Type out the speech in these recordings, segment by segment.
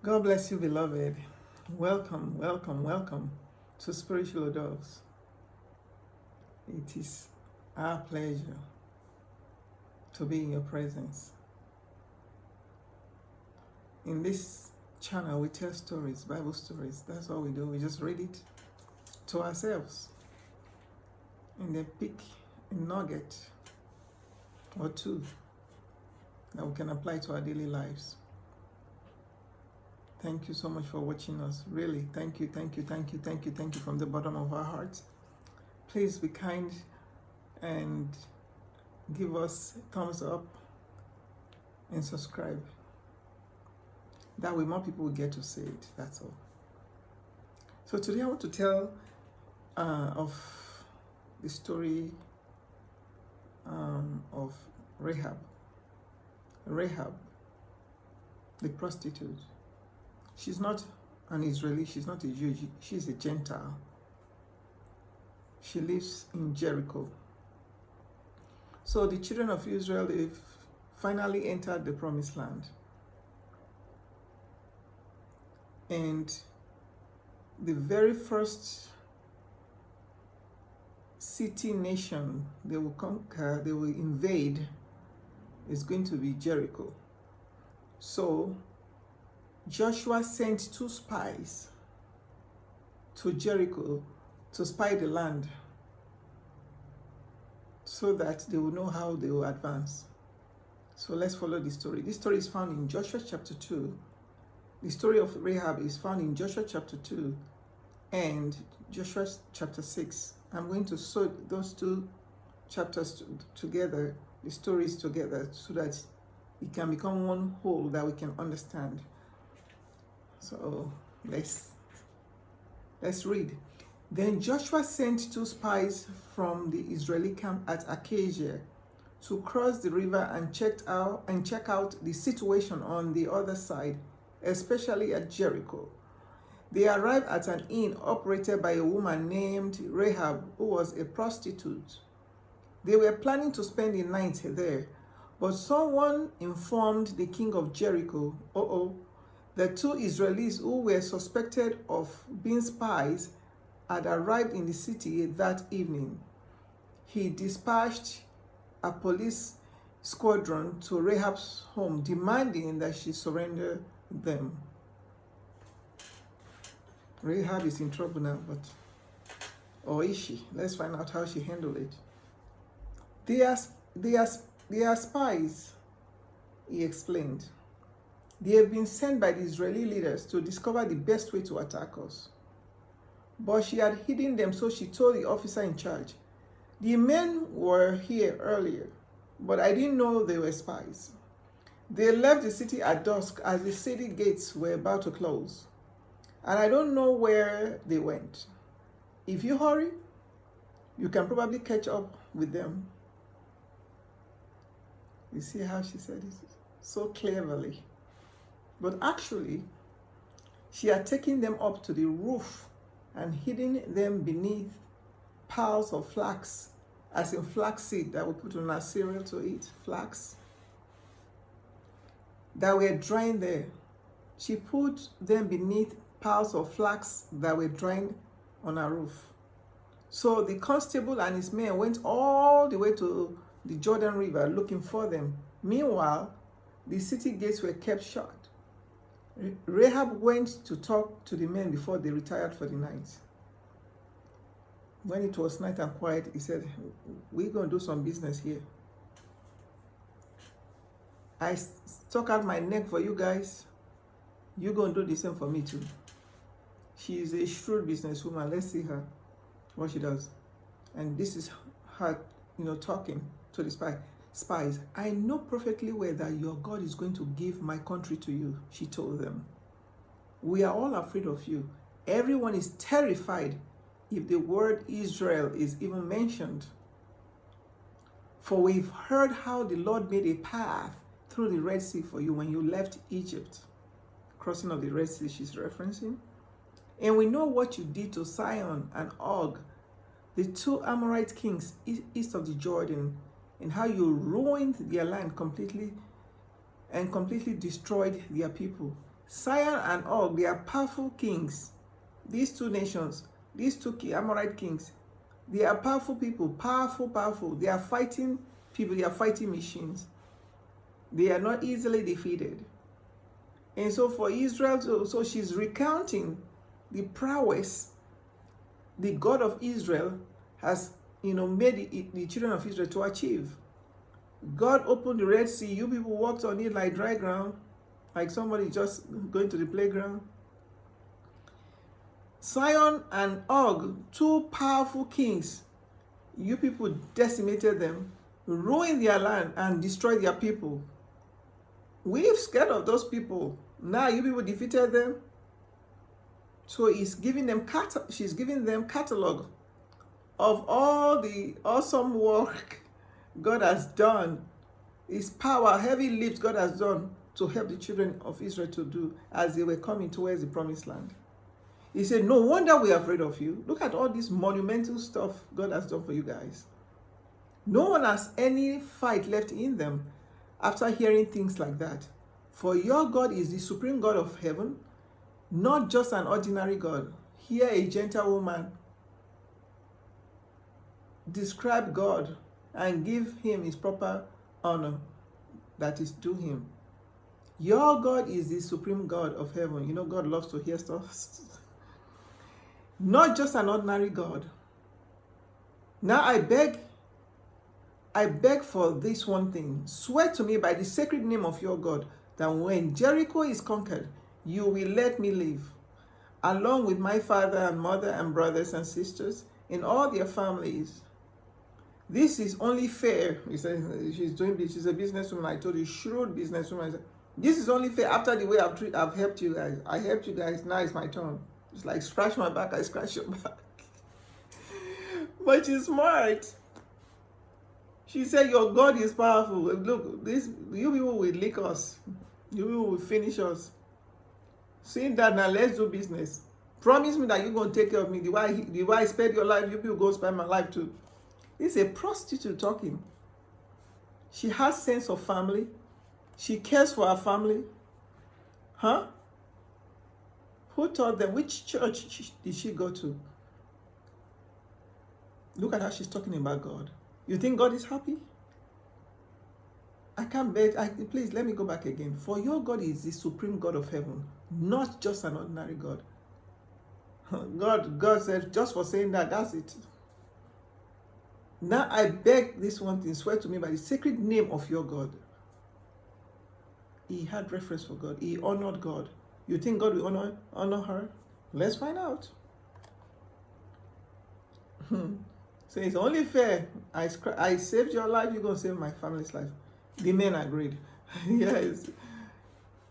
God bless you, beloved. Welcome, welcome, welcome to Spiritual Adults. It is our pleasure to be in your presence. In this channel, we tell stories, Bible stories. That's all we do. We just read it to ourselves and then pick a nugget or two that we can apply to our daily lives. Thank you so much for watching us. Really, thank you from the bottom of our hearts. Please be kind and give us a thumbs up and subscribe. That way more people will get to see it, that's all. So today I want to tell of the story of Rahab. Rahab, the prostitute. She's not an Israeli, she's not a Jew, she's a Gentile. She lives in Jericho. So the children of Israel, they've finally entered the promised land. And the very first city nation they will conquer, they will invade, is going to be Jericho. So Joshua sent 2 spies to Jericho to spy the land so that they will know how they will advance. So let's follow the story. This story is found in Joshua chapter 2. The story of Rahab is found in Joshua chapter 2 and Joshua chapter 6. I'm going to sew those 2 chapters together, the stories together, so that it can become one whole that we can understand. So let's read. Then Joshua sent 2 spies from the Israeli camp at Acacia to cross the river and check out the situation on the other side, especially at Jericho. They arrived at an inn operated by a woman named Rahab, who was a prostitute. They were planning to spend the night there, but someone informed the king of Jericho, the 2 Israelis who were suspected of being spies had arrived in the city that evening. He dispatched a police squadron to Rahab's home, demanding that she surrender them. Rahab is in trouble now, or is she? Let's find out how she handled it. They are spies, he explained. They have been sent by the Israeli leaders to discover the best way to attack us. But she had hidden them, so she told the officer in charge. The men were here earlier, but I didn't know they were spies. They left the city at dusk as the city gates were about to close, and I don't know where they went. If you hurry, you can probably catch up with them. You see how she said it so cleverly. But actually, she had taken them up to the roof and hidden them beneath piles of flax, as in flax seed that we put on our cereal to eat, flax, that were drying there. She put them beneath piles of flax that were drying on our roof. So the constable and his men went all the way to the Jordan River looking for them. Meanwhile, the city gates were kept shut. Rahab went to talk to the men before they retired for the night. When it was night and quiet, he said, "We're going to do some business here. I stuck out my neck for you guys. You're going to do the same for me too." She is a shrewd businesswoman. Let's see her, what she does. And this is her, talking to the spies. "I know perfectly well that your God is going to give my country to you," she told them. "We are all afraid of you. Everyone is terrified if the word Israel is even mentioned. For we've heard how the Lord made a path through the Red Sea for you when you left Egypt." Crossing of the Red Sea she's referencing. "And we know what you did to Sihon and Og, the 2 Amorite kings east of the Jordan, and how you ruined their land completely and completely destroyed their people. Sihon and Og, they are powerful kings. These two nations, these two Amorite kings, they are powerful people, powerful. They are fighting people, they are fighting machines. They are not easily defeated. And so for Israel, so she's recounting the prowess the God of Israel has, made the children of Israel to achieve. God opened the Red Sea. You people walked on it like dry ground, like somebody just going to the playground. Sihon and Og, two powerful kings, you people decimated them, ruined their land, and destroyed their people. We're scared of those people. Now you people defeated them. So she's giving them catalog of all the awesome work God has done, his power, heavy lifts God has done to help the children of Israel to do as they were coming towards the promised land. He said, no wonder we are afraid of you. Look at all this monumental stuff God has done for you guys. No one has any fight left in them after hearing things like that. For your God is the supreme God of heaven, not just an ordinary God. Here a gentle woman describe God and give him his proper honor that is due him. Your God is the supreme God of heaven. God loves to hear stuff. Not just an ordinary God. Now I beg for this one thing. Swear to me by the sacred name of your God that when Jericho is conquered, you will let me live, along with my father and mother and brothers and sisters and all their families. This is only fair. He said, she's a businesswoman. I told you, shrewd businesswoman. This is only fair after the way I've helped you guys. I helped you guys. Now it's my turn. It's like scratch my back, I scratch your back. But she's smart. She said, your God is powerful. Look, you people will lick us. You people will finish us. Seeing that, now let's do business. Promise me that you're going to take care of me. The way I spend your life, you people go spend my life too. This is a prostitute talking. She has sense of family. She cares for her family. Huh? Who taught them? Which church did she go to? Look at how she's talking about God. You think God is happy? I can't bet. Please, let me go back again. For your God is the supreme God of heaven, not just an ordinary God. God said, just for saying that, that's it. Now I beg this one thing, swear to me by the sacred name of your God. He had reference for God. He honored God. You think God will honor her? Let's find out. So it's only fair. I saved your life, you're going to save my family's life. The men agreed. Yes.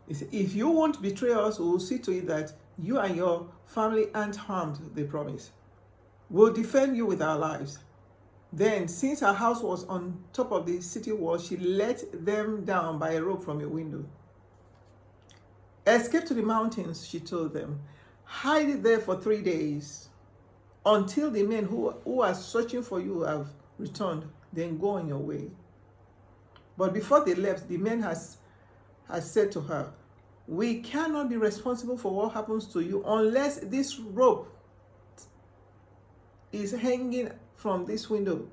He said, if you won't betray us, we'll see to it that you and your family aren't harmed, they promise. We'll defend you with our lives. Then, since her house was on top of the city wall, she let them down by a rope from a window. Escape to the mountains, she told them. Hide there for 3 days until the men who are searching for you have returned. Then go on your way. But before they left, the men has said to her, we cannot be responsible for what happens to you unless this rope is hanging from this window.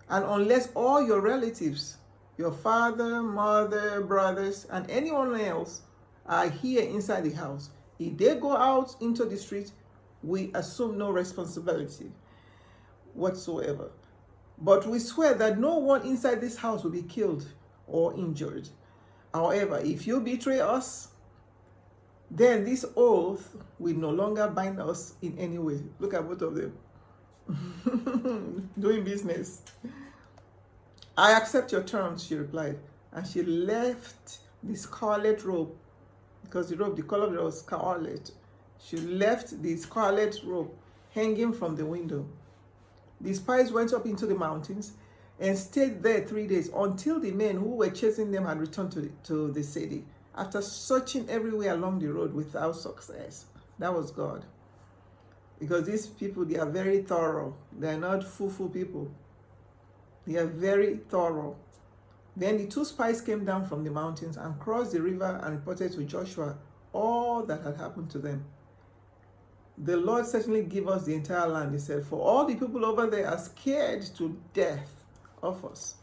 And unless all your relatives, your father, mother, brothers, and anyone else are here inside the house, if they go out into the street, we assume no responsibility whatsoever. But we swear that no one inside this house will be killed or injured. However, if you betray us, then this oath will no longer bind us in any way. Look at both of them. Doing business. I accept your terms, she replied. And she left the scarlet robe, because the color of it was scarlet. She left the scarlet robe hanging from the window. The spies went up into the mountains and stayed there 3 days until the men who were chasing them had returned to the city, after searching everywhere along the road without success. That was God. Because these people, they are very thorough. They are not foo-foo people. They are very thorough. Then the two spies came down from the mountains and crossed the river and reported to Joshua all that had happened to them. The Lord certainly give us the entire land, he said, for all the people over there are scared to death of us.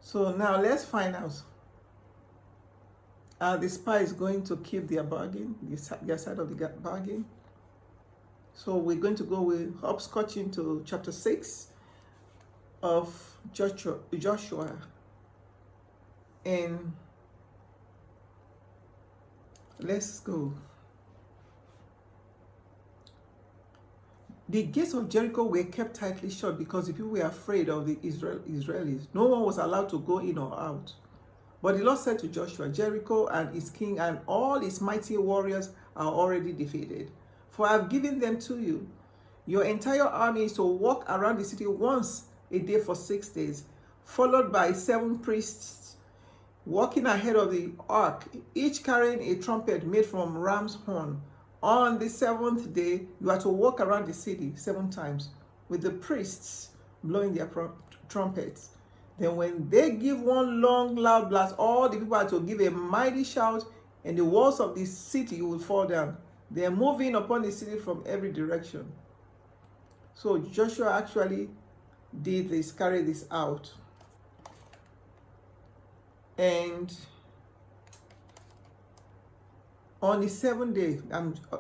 So now let's find out. Are the spies going to keep their bargain, their side of the bargain? So we're going to go with hopscotch into chapter 6 of Joshua. And let's go. The gates of Jericho were kept tightly shut because the people were afraid of the Israelis. No one was allowed to go in or out. But the Lord said to Joshua, Jericho and its king and all its mighty warriors are already defeated. For I have given them to you. Your entire army is to walk around the city once a day for 6 days, followed by 7 priests walking ahead of the ark, each carrying a trumpet made from ram's horn. On the 7th day, you are to walk around the city 7 times, with the priests blowing their trumpets. Then when they give one long loud blast, all the people are to give a mighty shout, and the walls of the city will fall down. They are moving upon the city from every direction. So Joshua actually did this, carried this out. And on the 7th day,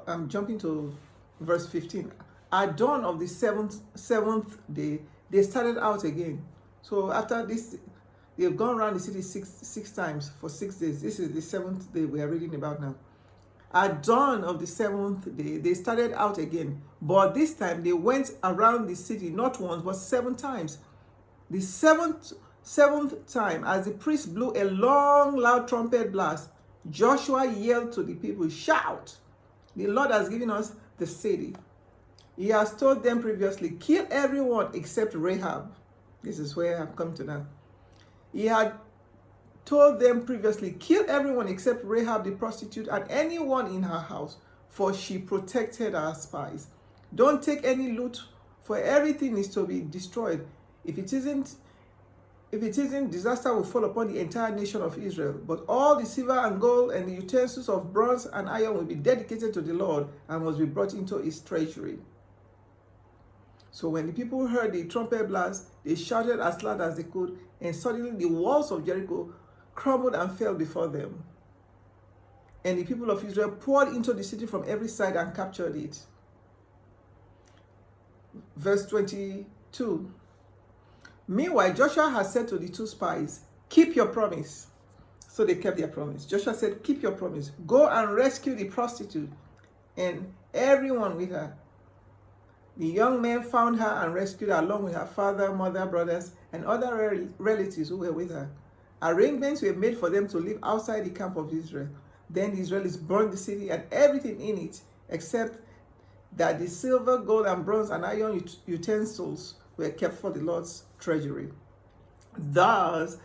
I'm jumping to verse 15. At dawn of the seventh day, they started out again. So after this, they've gone around the city six times for 6 days. This is the 7th day we are reading about now. At dawn of the 7th day, they started out again. But this time, they went around the city not once, but 7 times. The seventh time, as the priest blew a long, loud trumpet blast, Joshua yelled to the people, shout! The Lord has given us the city. He has told them previously, kill everyone except Rahab. This is where I'm coming to now. He had told them previously, kill everyone except Rahab the prostitute and anyone in her house, for she protected our spies. Don't take any loot, for everything is to be destroyed. If it isn't, disaster will fall upon the entire nation of Israel. But all the silver and gold and the utensils of bronze and iron will be dedicated to the Lord and must be brought into his treasury. So when the people heard the trumpet blast, they shouted as loud as they could, and suddenly the walls of Jericho crumbled and fell before them. And the people of Israel poured into the city from every side and captured it. Verse 22. Meanwhile, Joshua had said to the 2 spies, keep your promise. So they kept their promise. Joshua said, keep your promise. Go and rescue the prostitute and everyone with her. The young men found her and rescued her along with her father, mother, brothers, and other relatives who were with her. Arrangements were made for them to live outside the camp of Israel. Then the Israelis burned the city and everything in it, except that the silver, gold, and bronze and iron utensils were kept for the Lord's treasury. Thus,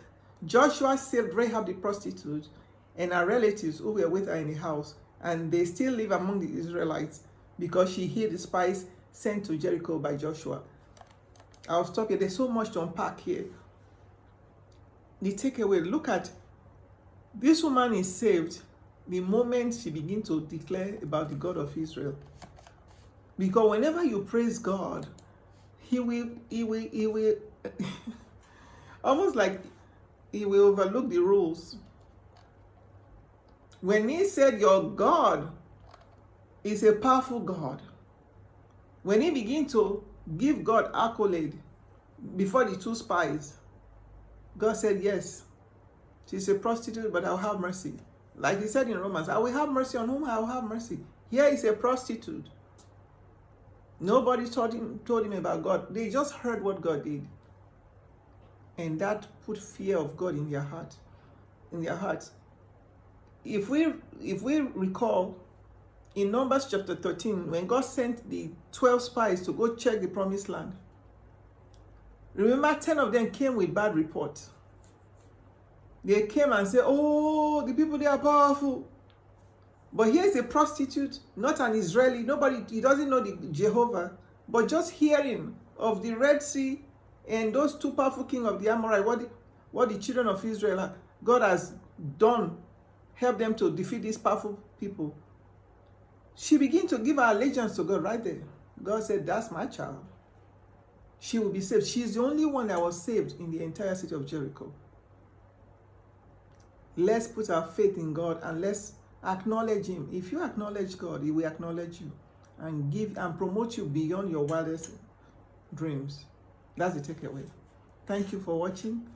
Joshua saved Rahab the prostitute and her relatives who were with her in the house, and they still live among the Israelites because she hid the spies sent to Jericho by Joshua. I'll stop here. There's so much to unpack here. The takeaway, look at this woman is saved the moment she begins to declare about the God of Israel. Because whenever you praise God, he will almost like he will overlook the rules. When he said your God is a powerful God, when he began to give God accolade before the 2 spies, God said, yes, she's a prostitute, but I'll have mercy. Like he said in Romans, I will have mercy on whom I will have mercy. Here is a prostitute. Nobody told him about God. They just heard what God did. And that put fear of God in their hearts. If we recall, in Numbers chapter 13, when God sent the 12 spies to go check the promised land, remember 10 of them came with bad reports. They came and said, oh, the people, they are powerful. But here's a prostitute, not an Israeli, he doesn't know the Jehovah, but just hearing of the Red Sea and those 2 powerful kings of the Amorite, what the children of Israel, God has done, help them to defeat these powerful people. She began to give her allegiance to God right there. God said, that's my child. She will be saved. She's the only one that was saved in the entire city of Jericho. Let's put our faith in God and let's acknowledge Him. If you acknowledge God, He will acknowledge you and give and promote you beyond your wildest dreams. That's the takeaway. Thank you for watching.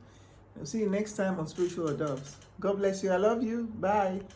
I'll see you next time on Spiritual Adults. God bless you. I love you. Bye.